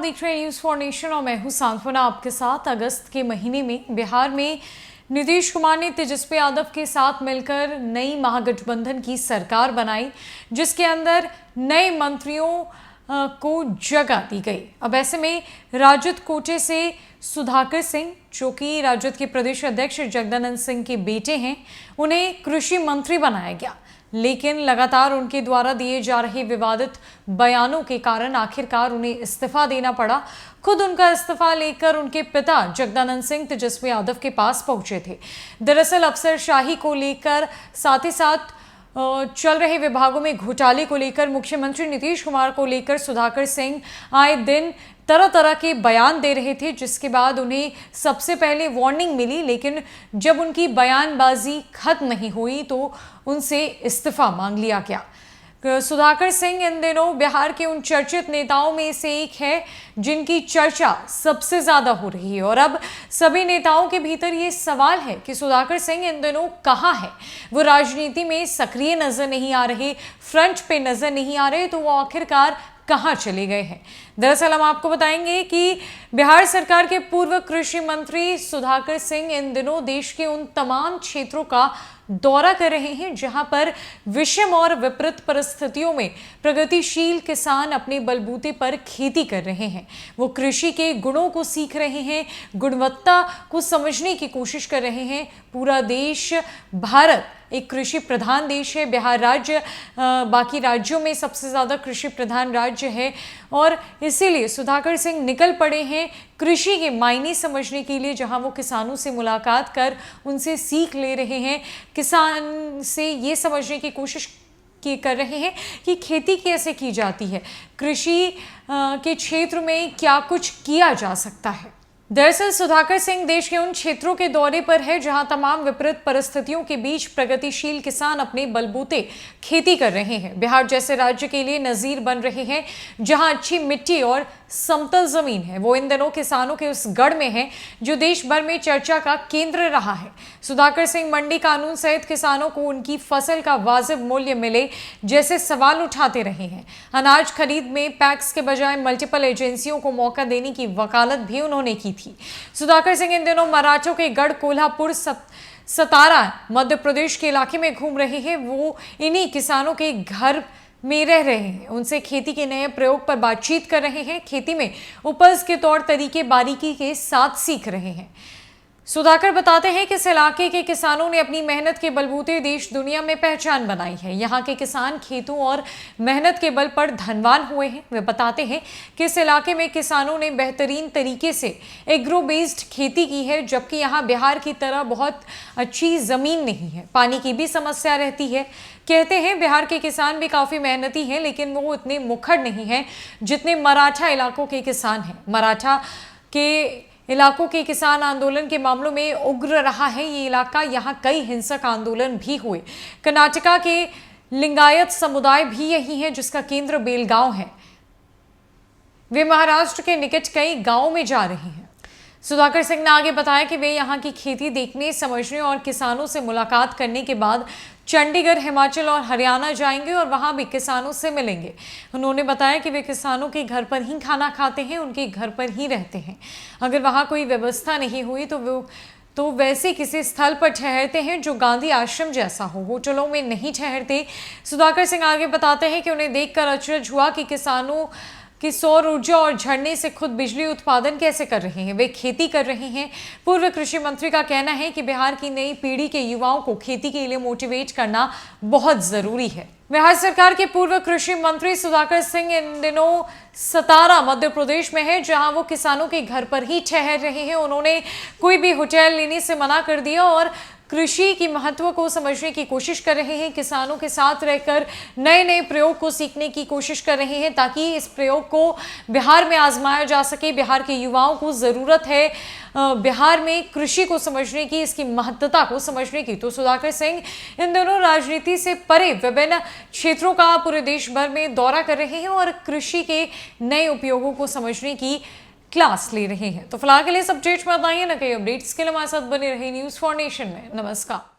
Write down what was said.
देख रहे हैं न्यूज़ फॉर नेशन और मैं हूं सांत्वना आपके साथ। अगस्त के महीने में बिहार में नीतीश कुमार ने तेजस्वी यादव के साथ मिलकर नई महागठबंधन की सरकार बनाई, जिसके अंदर नए मंत्रियों को जगह दी गई। अब ऐसे में राजद कोटे से सुधाकर सिंह, जो कि राजद के प्रदेश अध्यक्ष जगदानंद सिंह के बेटे हैं, उन्हें कृषि मंत्री बनाया गया। लेकिन लगातार उनके द्वारा दिए जा रहे विवादित बयानों के कारण आखिरकार उन्हें इस्तीफा देना पड़ा। खुद उनका इस्तीफा लेकर उनके पिता जगदानंद सिंह तेजस्वी यादव के पास पहुंचे थे। दरअसल अफसरशाही को लेकर, साथ ही साथ चल रहे विभागों में घोटाले को लेकर, मुख्यमंत्री नीतीश कुमार को लेकर सुधाकर सिंह आए दिन तरह तरह के बयान दे रहे थे, जिसके बाद उन्हें सबसे पहले वार्निंग मिली। लेकिन जब उनकी बयानबाजी खत्म नहीं हुई तो उनसे इस्तीफा मांग लिया गया। सुधाकर सिंह इन दिनों बिहार के उन चर्चित नेताओं में से एक है जिनकी चर्चा सबसे ज्यादा हो रही है। और अब सभी नेताओं के भीतर ये सवाल है कि सुधाकर सिंह इन दिनों कहाँ है। वो राजनीति में सक्रिय नजर नहीं आ रहे, फ्रंट पे नजर नहीं आ रहे, तो वो आखिरकार कहाँ चले गए हैं। दरअसल हम आपको बताएंगे कि बिहार सरकार के पूर्व कृषि मंत्री सुधाकर सिंह इन दिनों देश के उन तमाम क्षेत्रों का दौरा कर रहे हैं जहां पर विषम और विपरीत परिस्थितियों में प्रगतिशील किसान अपने बलबूते पर खेती कर रहे हैं। वो कृषि के गुणों को सीख रहे हैं, गुणवत्ता को समझने की कोशिश कर रहे हैं। पूरा देश, भारत एक कृषि प्रधान देश है। बिहार राज्य बाकी राज्यों में सबसे ज़्यादा कृषि प्रधान राज्य है और इसीलिए सुधाकर सिंह निकल पड़े हैं कृषि के मायने समझने के लिए, जहां वो किसानों से मुलाकात कर उनसे सीख ले रहे हैं। किसान से ये समझने की कोशिश कर रहे हैं कि खेती कैसे की जाती है, कृषि के क्षेत्र में क्या कुछ किया जा सकता है। दरअसल सुधाकर सिंह देश के उन क्षेत्रों के दौरे पर है जहां तमाम विपरीत परिस्थितियों के बीच प्रगतिशील किसान अपने बलबूते खेती कर रहे हैं। बिहार जैसे राज्य के लिए नजीर बन रहे हैं जहां अच्छी मिट्टी और समतल जमीन है। वो इन दिनों किसानों के उस गढ़ में है जो देश भर में चर्चा का केंद्र रहा है। सुधाकर सिंह मंडी कानून सहित किसानों को उनकी फसल का वाजिब मूल्य मिले जैसे सवाल उठाते रहे हैं। अनाज खरीद में पैक्स के बजाय मल्टीपल एजेंसियों को मौका देने की वकालत भी उन्होंने की थी। सुधाकर सिंह इन दिनों मराठों के गढ़ कोल्हापुर सतारा मध्य प्रदेश के इलाके में घूम रहे हैं। वो इन्हीं किसानों के घर में रह रहे हैं, उनसे खेती के नए प्रयोग पर बातचीत कर रहे हैं, खेती में उपज के तौर तरीके बारीकी के साथ सीख रहे हैं। सुधाकर बताते हैं कि इस इलाके के किसानों ने अपनी मेहनत के बलबूते देश दुनिया में पहचान बनाई है। यहाँ के किसान खेतों और मेहनत के बल पर धनवान हुए हैं। वे बताते हैं कि इस इलाके में किसानों ने बेहतरीन तरीके से एग्रो बेस्ड खेती की है, जबकि यहाँ बिहार की तरह बहुत अच्छी ज़मीन नहीं है, पानी की भी समस्या रहती है। कहते हैं बिहार के किसान भी काफ़ी मेहनती हैं, लेकिन वो उतने मुखर नहीं हैं जितने मराठा इलाकों के किसान हैं। मराठा के इलाकों के किसान आंदोलन के मामलों में उग्र रहा है ये इलाका। यहाँ कई हिंसक आंदोलन भी हुए। कर्नाटका के लिंगायत समुदाय भी यही है जिसका केंद्र बेलगांव है। वे महाराष्ट्र के निकट कई गांवों में जा रहे हैं। सुधाकर सिंह ने आगे बताया कि वे यहाँ की खेती देखने, समझने और किसानों से मुलाकात करने के बाद चंडीगढ़, हिमाचल और हरियाणा जाएंगे और वहाँ भी किसानों से मिलेंगे। उन्होंने बताया कि वे किसानों के घर पर ही खाना खाते हैं, उनके घर पर ही रहते हैं। अगर वहाँ कोई व्यवस्था नहीं हुई तो वैसे किसी स्थल पर ठहरते हैं जो गांधी आश्रम जैसा हो, होटलों में नहीं ठहरते। सुधाकर सिंह आगे बताते हैं कि उन्हें देखकर अचरज हुआ कि किसानों कि सौर ऊर्जा और झरने से खुद बिजली उत्पादन कैसे कर रहे हैं, वे खेती कर रहे हैं। पूर्व कृषि मंत्री का कहना है कि बिहार की नई पीढ़ी के युवाओं को खेती के लिए मोटिवेट करना बहुत जरूरी है। बिहार सरकार के पूर्व कृषि मंत्री सुधाकर सिंह इन दिनों सतारा मध्य प्रदेश में है, जहां वो किसानों के घर पर ही ठहर रहे हैं। उन्होंने कोई भी होटल लेने से मना कर दिया और कृषि की महत्व को समझने की कोशिश कर रहे हैं। किसानों के साथ रहकर नए नए प्रयोग को सीखने की कोशिश कर रहे हैं ताकि इस प्रयोग को बिहार में आजमाया जा सके। बिहार के युवाओं को ज़रूरत है बिहार में कृषि को समझने की, इसकी महत्ता को समझने की। तो सुधाकर सिंह इन दोनों राजनीति से परे विभिन्न क्षेत्रों का पूरे देश भर में दौरा कर रहे हैं और कृषि के नए उपयोगों को समझने की क्लास ले रहे हैं। तो फिलहाल के लिए इस अपडेट में बताइए, ना कई अपडेट्स के लिए हमारे साथ बने रहे न्यूज़ फॉर नेशन में। नमस्कार।